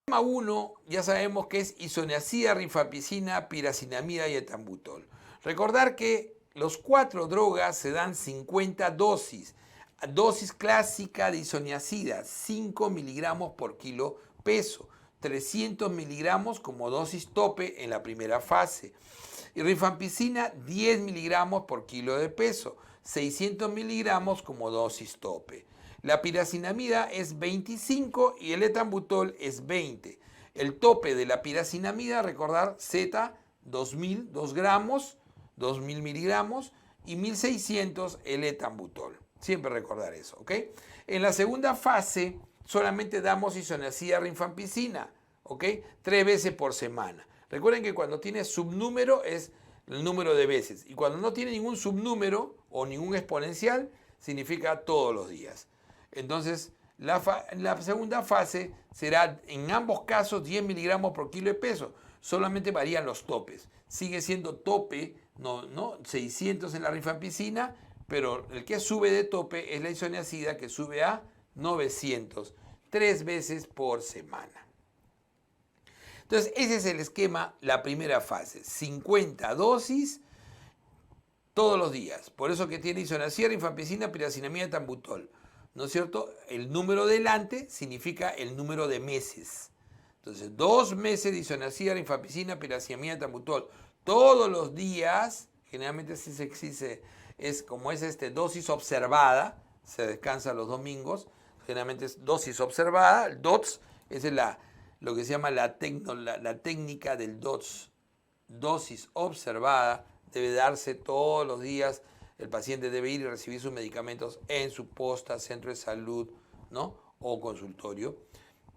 Esquema 1 ya sabemos que es isoniazida, rifampicina, piracinamida y etambutol. Recordar que los 4 drogas se dan 50 dosis. Dosis clásica de isoniazida, 5 miligramos por kilo peso. 300 miligramos como dosis tope en la primera fase. Y rifampicina, 10 miligramos por kilo de peso. 600 miligramos como dosis tope. La piracinamida es 25 y el etambutol es 20. El tope de la piracinamida, recordar, Z, 2000, 2 gramos, 2000 miligramos y 1600 el etambutol. Siempre recordar eso, ¿ok? En la segunda fase solamente damos isoniazida rifampicina, ¿ok? 3 veces por semana. Recuerden que cuando tiene subnúmero es el número de veces y cuando no tiene ningún subnúmero o ningún exponencial significa todos los días. Entonces, la segunda fase será en ambos casos 10 miligramos por kilo de peso. Solamente varían los topes. Sigue siendo tope, no 600 en la rifampicina, pero el que sube de tope es la isoniazida que sube a 900, 3 veces por semana. Entonces, ese es el esquema, la primera fase. 50 dosis todos los días. Por eso que tiene isoniazida, rifampicina, piracinamida, etambutol. ¿No es cierto? El número delante significa el número de meses. Entonces, 2 meses de isoniazida, rifampicina, piracinamida, etambutol. Todos los días, generalmente es como es dosis observada, se descansa los domingos, generalmente es dosis observada, el DOTS, esa es lo que se llama la técnica del DOTS, dosis observada, debe darse todos los días. El paciente debe ir y recibir sus medicamentos en su posta, centro de salud, ¿no? O consultorio.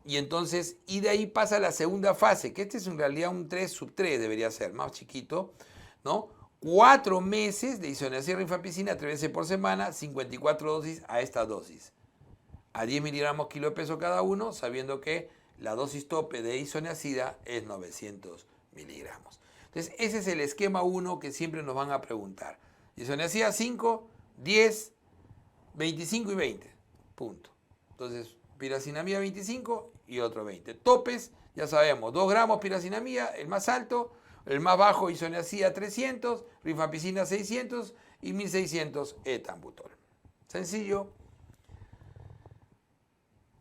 Y entonces, y de ahí pasa a la segunda fase, que este es en realidad un 3 sub 3, debería ser, más chiquito, ¿no? 4 meses de isoniazida rifampicina, 3 veces por semana, 54 dosis a esta dosis. A 10 miligramos kilo de peso cada uno, sabiendo que la dosis tope de isoniazida es 900 miligramos. Entonces, ese es el esquema 1 que siempre nos van a preguntar. Isoniazida 5, 10, 25 y 20. Punto. Entonces, piracinamida 25 y otro 20. Topes, ya sabemos, 2 gramos piracinamida, el más alto, el más bajo isoniazida 300, rifampicina 600 y 1600 etambutol. Sencillo.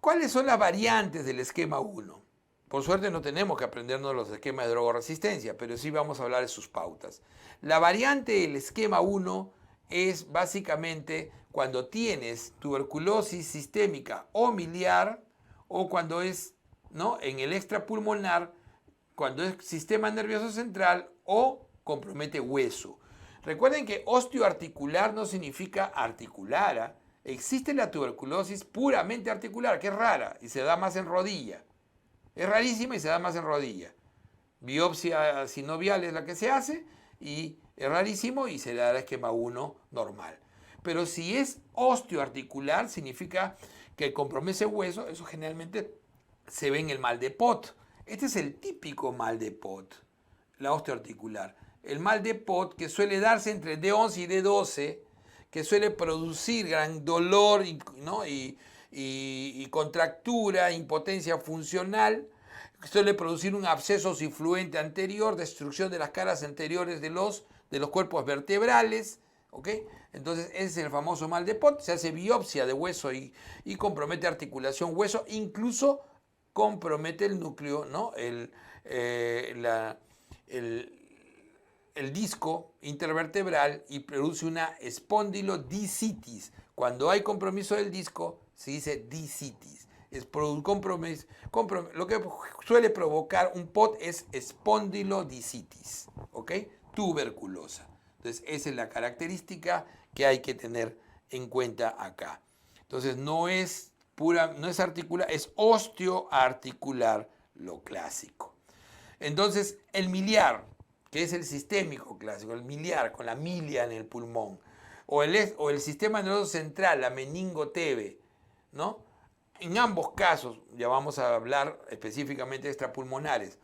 ¿Cuáles son las variantes del esquema 1? Por suerte no tenemos que aprendernos los esquemas de drogoresistencia, pero sí vamos a hablar de sus pautas. La variante del esquema 1 es básicamente cuando tienes tuberculosis sistémica o miliar o cuando es, ¿no?, en el extrapulmonar, cuando es sistema nervioso central o compromete hueso. Recuerden que osteoarticular no significa articular. Existe la tuberculosis puramente articular, que es rara y se da más en rodilla. Es rarísima y se da más en rodilla. Biopsia sinovial es la que se hace y es rarísimo y se da el esquema 1 normal. Pero si es osteoarticular, significa que compromete hueso, eso generalmente se ve en el mal de Pot. Este es el típico mal de Pot, la osteoarticular. El mal de Pot que suele darse entre D11 y D12, que suele producir gran dolor, ¿no?, y contractura, impotencia funcional, suele producir un absceso sifluente anterior, destrucción de las caras anteriores de los cuerpos vertebrales, ¿ok? Entonces ese es el famoso mal de Pot, se hace biopsia de hueso y compromete articulación hueso, incluso compromete el núcleo, ¿no?, el disco intervertebral y produce una espondilodiscitis. Cuando hay compromiso del disco, se dice discitis. Lo que suele provocar un POT es espondilodiscitis, ¿ok? Tuberculosa. Entonces, esa es la característica que hay que tener en cuenta acá. Entonces, no es articular, es osteoarticular lo clásico. Entonces, el miliar, que es el sistémico clásico, el miliar, con la milia en el pulmón, o el sistema nervioso central, la meningotebe, ¿no? En ambos casos, ya vamos a hablar específicamente de extrapulmonares.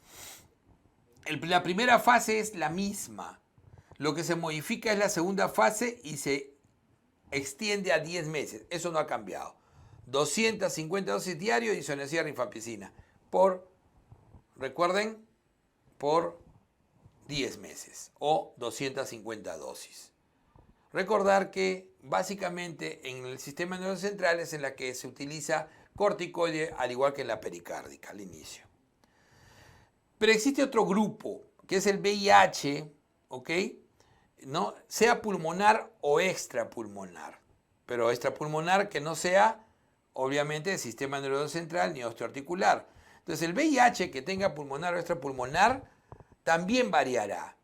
La primera fase es la misma. Lo que se modifica es la segunda fase y se extiende a 10 meses. Eso no ha cambiado. 250 dosis diarias de isoniazida rifampicina por recuerden, por 10 meses o 250 dosis. Recordar que básicamente en el sistema nervioso central es en la que se utiliza corticoide, al igual que en la pericárdica al inicio. Pero existe otro grupo, que es el VIH, ¿ok? ¿No? Sea pulmonar o extrapulmonar. Pero extrapulmonar que no sea, obviamente, el sistema nervioso central ni osteoarticular. Entonces, el VIH que tenga pulmonar o extrapulmonar también variará.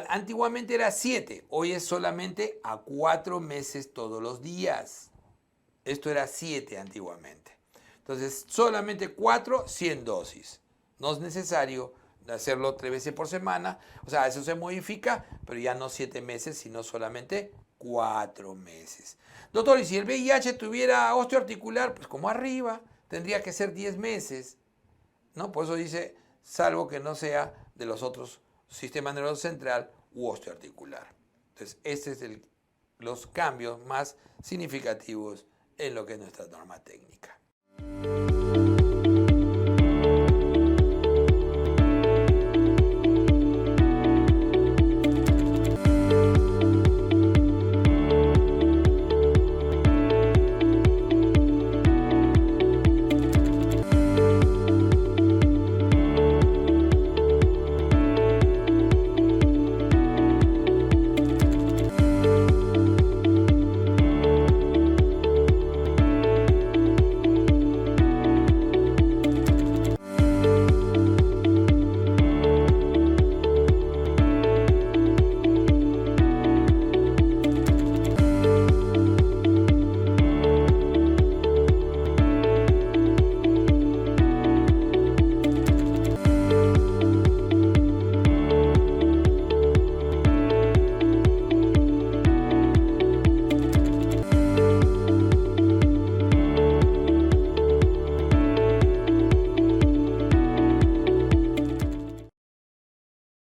Antiguamente era 7, hoy es solamente a 4 meses todos los días. Esto era 7 antiguamente. Entonces, solamente 4, 100 dosis. No es necesario hacerlo 3 veces por semana. O sea, eso se modifica, pero ya no 7 meses, sino solamente 4 meses. Doctor, y si el VIH tuviera osteoarticular, pues como arriba, tendría que ser 10 meses. ¿No? Por eso dice, salvo que no sea de los otros sistemas nervioso central u osteoarticular. Entonces, estos es los cambios más significativos en lo que es nuestra norma técnica.